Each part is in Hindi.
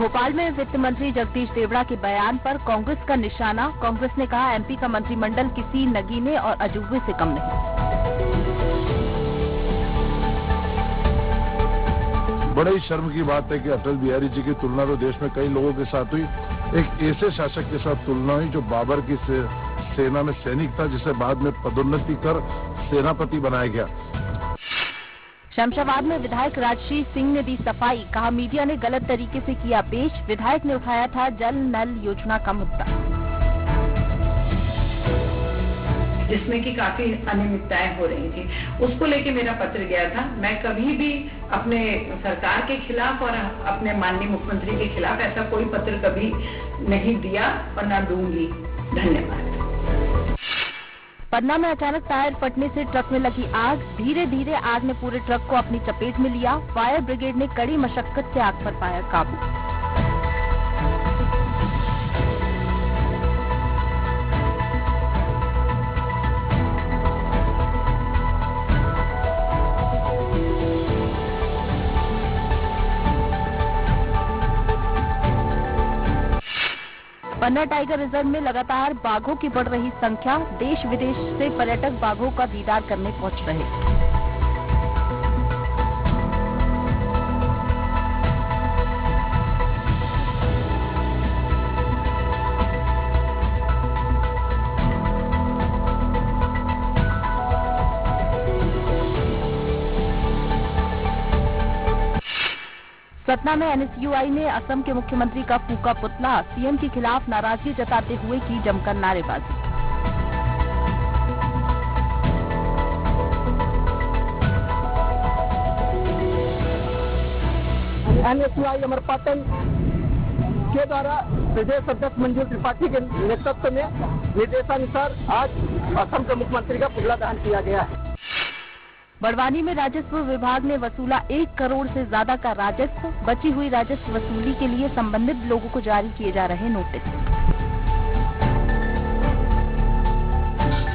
भोपाल में वित्त मंत्री जगदीश देवड़ा के बयान पर कांग्रेस का निशाना। कांग्रेस ने कहा, एमपी का मंत्रिमंडल किसी नगीने और अजूबे से कम नहीं। बड़े ही शर्म की बात है कि अटल बिहारी जी की तुलना तो देश में कई लोगों के साथ हुई। एक ऐसे शासक के साथ तुलना हुई जो बाबर की सेना में सैनिक था, जिसे बाद में पदोन्नति कर सेनापति बनाया गया। शमशाबाद में विधायक राजश्री सिंह ने दी सफाई। कहा, मीडिया ने गलत तरीके से किया पेश। विधायक ने उठाया था जल नल योजना का मुद्दा, जिसमें कि काफी अनियमितताएं हो रही थी। उसको लेके मेरा पत्र गया था। मैं कभी भी अपने सरकार के खिलाफ और अपने माननीय मुख्यमंत्री के खिलाफ ऐसा कोई पत्र कभी नहीं दिया और न दूंगी। धन्यवाद। पन्ना में अचानक टायर फटने से ट्रक में लगी आग। धीरे धीरे आग ने पूरे ट्रक को अपनी चपेट में लिया। फायर ब्रिगेड ने कड़ी मशक्कत से आग पर पाया काबू। पन्ना टाइगर रिजर्व में लगातार बाघों की बढ़ रही संख्या। देश विदेश से पर्यटक बाघों का दीदार करने पहुंच रहे। सतना में एनएसयूआई ने असम के मुख्यमंत्री का फूका पुतला। सीएम के खिलाफ नाराजगी जताते हुए की जमकर नारेबाजी। एनएसयूआई अमरपाटन के द्वारा प्रदेश अध्यक्ष मंजूर त्रिपाठी के नेतृत्व में निर्देशानुसार आज असम के मुख्यमंत्री का पुतला दहन किया गया है। बड़वानी में राजस्व विभाग ने वसूला 1 करोड़ से ज्यादा का राजस्व। बची हुई राजस्व वसूली के लिए संबंधित लोगों को जारी किए जा रहे नोटिस।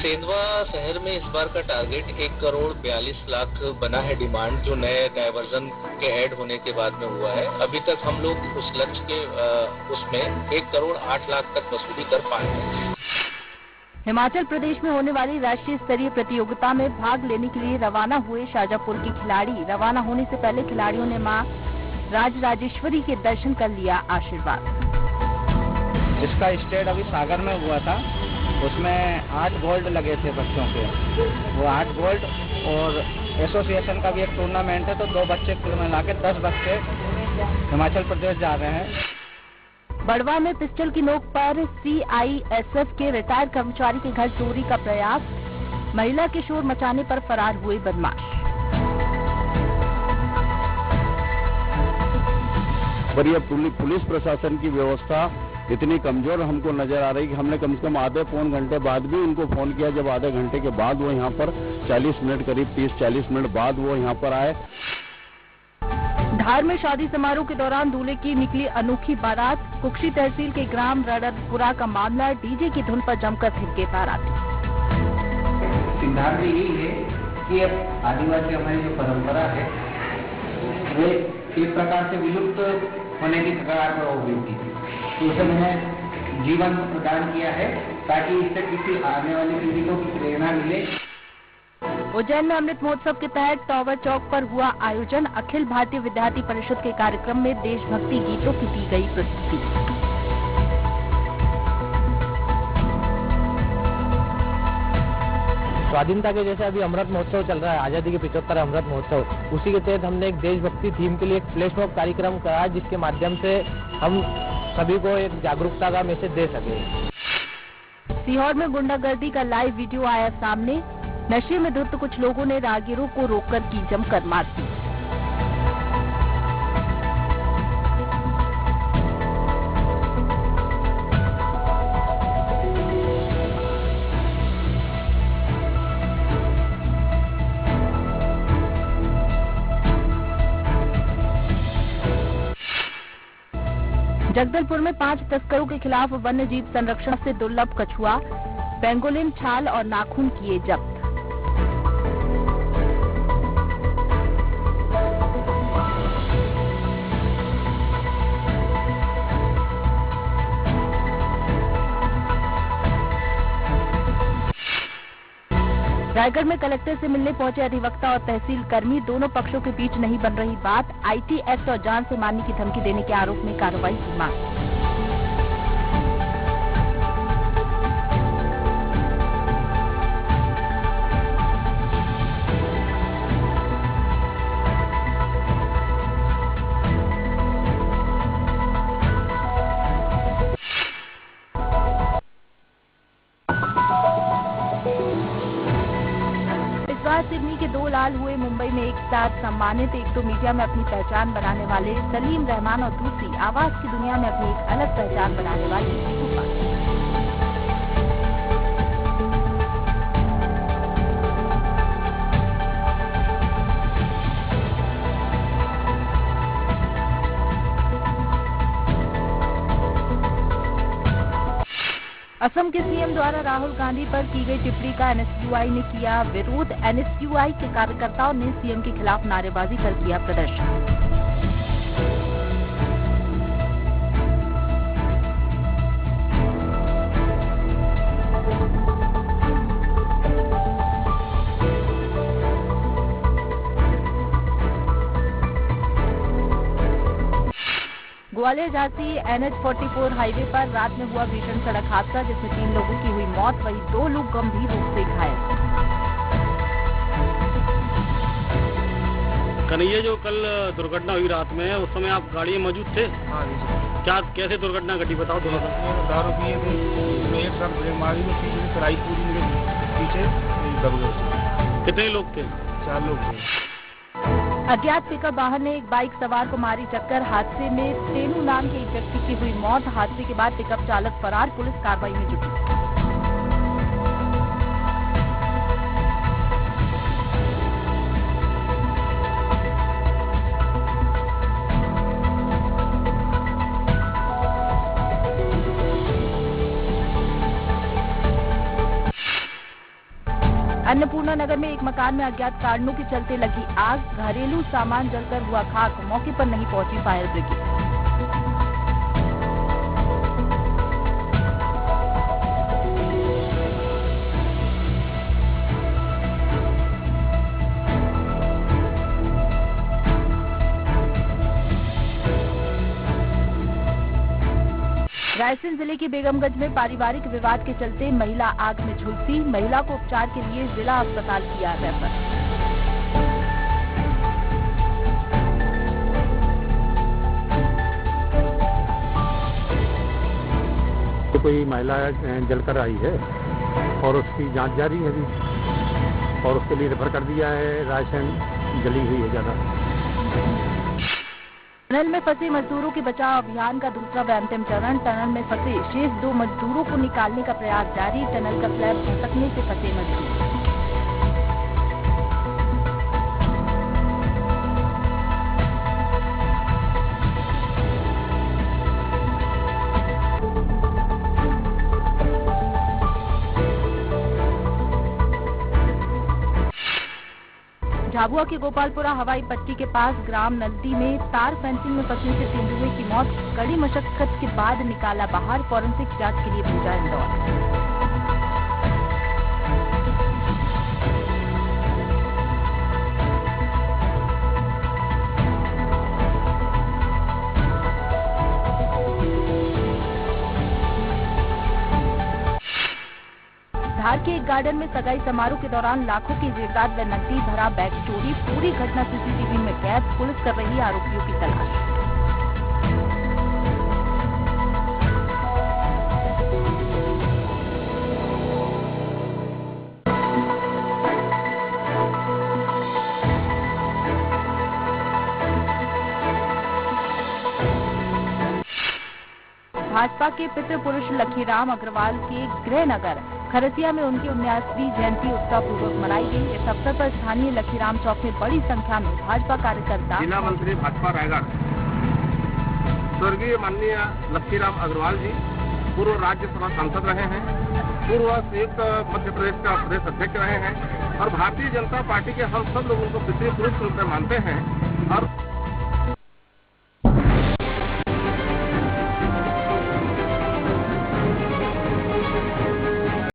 सेंधवा शहर में इस बार का टारगेट 1 करोड़ 42 लाख बना है डिमांड, जो नए डायवर्जन के ऐड होने के बाद में हुआ है। अभी तक हम लोग उस लक्ष्य के उसमें 1 करोड़ 8 लाख तक वसूली कर पाए हैं। हिमाचल प्रदेश में होने वाली राष्ट्रीय स्तरीय प्रतियोगिता में भाग लेने के लिए रवाना हुए शाजापुर के खिलाड़ी। रवाना होने से पहले खिलाड़ियों ने मां राजराजेश्वरी के दर्शन कर लिया आशीर्वाद। इसका स्टेट अभी सागर में हुआ था, उसमें 8 गोल्ड लगे थे बच्चों के। वो 8 गोल्ड और एसोसिएशन का भी एक टूर्नामेंट है, तो 2 बच्चे कुल मिला के 10 बच्चे हिमाचल प्रदेश जा रहे हैं। बड़वा में पिस्टल की नोक पर सीआईएसएफ के रिटायर्ड कर्मचारी के घर चोरी का प्रयास। महिला के शोर मचाने पर फरार हुए बदमाश। पर यह पुलिस प्रशासन की व्यवस्था इतनी कमजोर हमको नजर आ रही कि हमने कम से कम आधे पौन घंटे बाद भी उनको फोन किया। जब आधे घंटे के बाद वो यहाँ पर 40 मिनट करीब 30-40 मिनट बाद वो यहाँ पर आए। धार में शादी समारोह के दौरान दूल्हे की निकली अनोखी बारात। कुक्षी तहसील के ग्राम रड़दपुरा का मामला। डीजे की धुन पर जमकर थिरके बाराती। सिद्धांत यही है कि अब आदिवासी हमारी जो परंपरा है वो एक प्रकार से विलुप्त होने की कगार पर हो गई थी, तो उसे मैंने जीवन प्रदान किया है ताकि इससे किसी आने वाली पीढ़ी को प्रेरणा मिले। उज्जैन में अमृत महोत्सव के तहत टावर चौक पर हुआ आयोजन। अखिल भारतीय विद्यार्थी परिषद के कार्यक्रम में देशभक्ति गीतों की दी गई प्रस्तुति। स्वाधीनता के जैसे अभी अमृत महोत्सव चल रहा है, आजादी के 75 अमृत महोत्सव, उसी के तहत हमने एक देशभक्ति थीम के लिए एक फ्लैश मॉब कार्यक्रम कराया, जिसके माध्यम से हम सभी को एक जागरूकता का मैसेज दे सके। सीहोर में गुंडागर्दी का लाइव वीडियो आया सामने। नशे में धुत कुछ लोगों ने राहगीरों को रोककर की जमकर मारपीट। जगदलपुर में 5 तस्करों के खिलाफ वन्य जीव संरक्षण से दुर्लभ कछुआ, पेंगोलिन, छाल और नाखून किए जब्त। रायगढ़ में कलेक्टर से मिलने पहुंचे अधिवक्ता और तहसील कर्मी, दोनों पक्षों के बीच नहीं बन रही बात। आईटी एक्ट और जान से मारने की धमकी देने के आरोप में कार्रवाई की मांग। सिडनी के 2 लाल हुए मुंबई में एक साथ सम्मानित, एक तो मीडिया में अपनी पहचान बनाने वाले सलीम रहमान और दूसरी आवाज की दुनिया में अपनी एक अलग पहचान बनाने वाली रूपा। असम के सीएम द्वारा राहुल गांधी पर की गई टिप्पणी का एनएसयूआई ने किया विरोध। एनएसयूआई के कार्यकर्ताओं ने सीएम के खिलाफ नारेबाजी कर किया प्रदर्शन। ग्वालियर झांसी NH-44 हाईवे पर रात में हुआ भीषण सड़क हादसा, जिसमें 3 लोगों की हुई मौत, वहीं 2 लोग गंभीर रूप से घायल। कन्हैया, जो कल दुर्घटना हुई रात में, उस समय आप गाड़ी में मौजूद थे? हाँ जी। क्या कैसे दुर्घटना घटी, बताओ थोड़ा सा। दारू पिए थे, मैं एक साथ ब्रेक मारी, में पीछे से चलाई पूरी मेरे पीछे दब गए। कितने लोग थे? 4 लोग थे। अज्ञात पिकअप वाहन ने एक बाइक सवार को मारी टक्कर। हादसे में तेनू नाम के एक व्यक्ति की हुई मौत। हादसे के बाद पिकअप चालक फरार, पुलिस कार्रवाई में जुटी। अन्नपूर्णा नगर में एक मकान में अज्ञात कारणों के चलते लगी आग। घरेलू सामान जलकर हुआ खाक, मौके पर नहीं पहुंची फायर ब्रिगेड। रायसेन जिले के बेगमगंज में पारिवारिक विवाद के चलते महिला आग में झुलसी। महिला को उपचार के लिए जिला अस्पताल किया रेफर। कोई महिला जलकर आई है और उसकी जांच जारी है अभी, और उसके लिए रेफर कर दिया है। रायसेन जली हुई है ज्यादा। टनल में फंसे मजदूरों के बचाव अभियान का दूसरा व अंतिम चरण। टनल में फंसे शेष 2 मजदूरों को निकालने का प्रयास जारी। टनल का स्लैब खसकने से फंसे मजदूर। झाबुआ के गोपालपुरा हवाई पट्टी के पास ग्राम नलदी में तार फेंसिंग में फंसने से तेंदुए की मौत। कड़ी मशक्कत के बाद निकाला बाहर, फॉरेंसिक जांच के लिए भेजा इंदौर। धार के एक गार्डन में सगाई समारोह के दौरान लाखों की जेवरात व नकदी भरा बैग चोरी। पूरी घटना सीसीटीवी में कैद। पुलिस कर रही आरोपियों की तलाश। भाजपा के पितृ पुरुष लखीराम अग्रवाल के गृह नगर खरसिया में उनकी 19वीं जयंती उत्साह पूर्वक मनाई गई। इस अवसर पर स्थानीय लखीराम चौक में बड़ी संख्या में भाजपा कार्यकर्ता। जिला मंत्री भाजपा रायगढ़ स्वर्गीय माननीय लखीराम अग्रवाल जी पूर्व राज्यसभा सांसद रहे हैं, पूर्व संयुक्त मध्य प्रदेश का प्रदेश अध्यक्ष रहे हैं और भारतीय जनता पार्टी के हम सब लोग उनको पितृ पुरुष रूप में मानते हैं। और